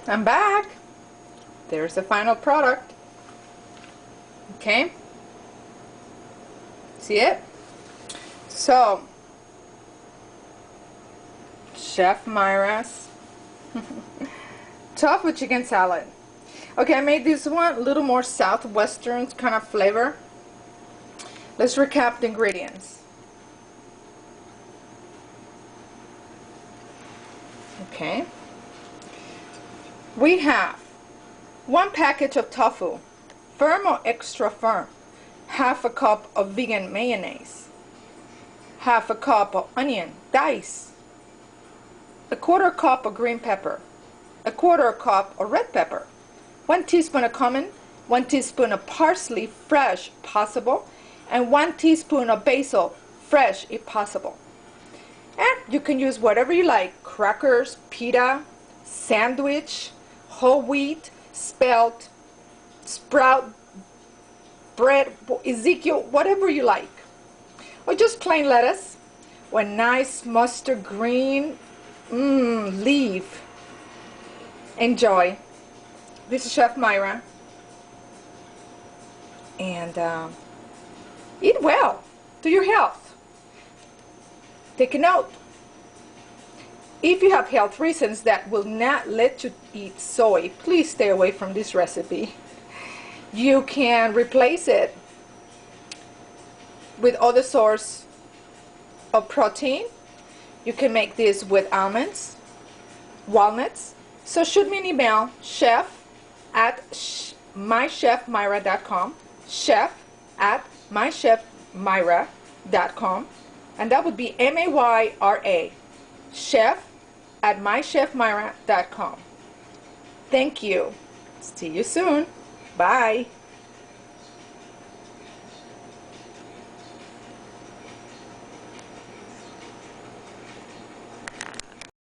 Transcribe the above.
I'm back. There's the final product. Okay, see it? So, Chef Myra's tofu chicken salad. Okay, I made this one a little more southwestern kind of flavor. Let's recap the ingredients. Okay, we have 1 package of tofu, firm or extra firm, half a cup of vegan mayonnaise, half a cup of onion dice, a 1/4 cup of green pepper, a 1/4 cup of red pepper, 1 teaspoon of cumin, 1 teaspoon of parsley, fresh possible, and 1 teaspoon of basil, fresh if possible. And you can use whatever you like: crackers, pita, sandwich, whole wheat, spelt, sprout, bread, Ezekiel, whatever you like. Or just plain lettuce, or nice mustard green leaf. Enjoy. This is Chef Myra. And eat well to your health. Take a note. If you have health reasons that will not let you eat soy, please stay away from this recipe. You can replace it with other source of protein. You can make this with almonds, walnuts. So shoot me an email, chef@mychefmyra.com, chef@mychefmyra.com, and that would be M-A-Y-R-A, chef@mychefmyra.com. Thank you. See you soon. Bye.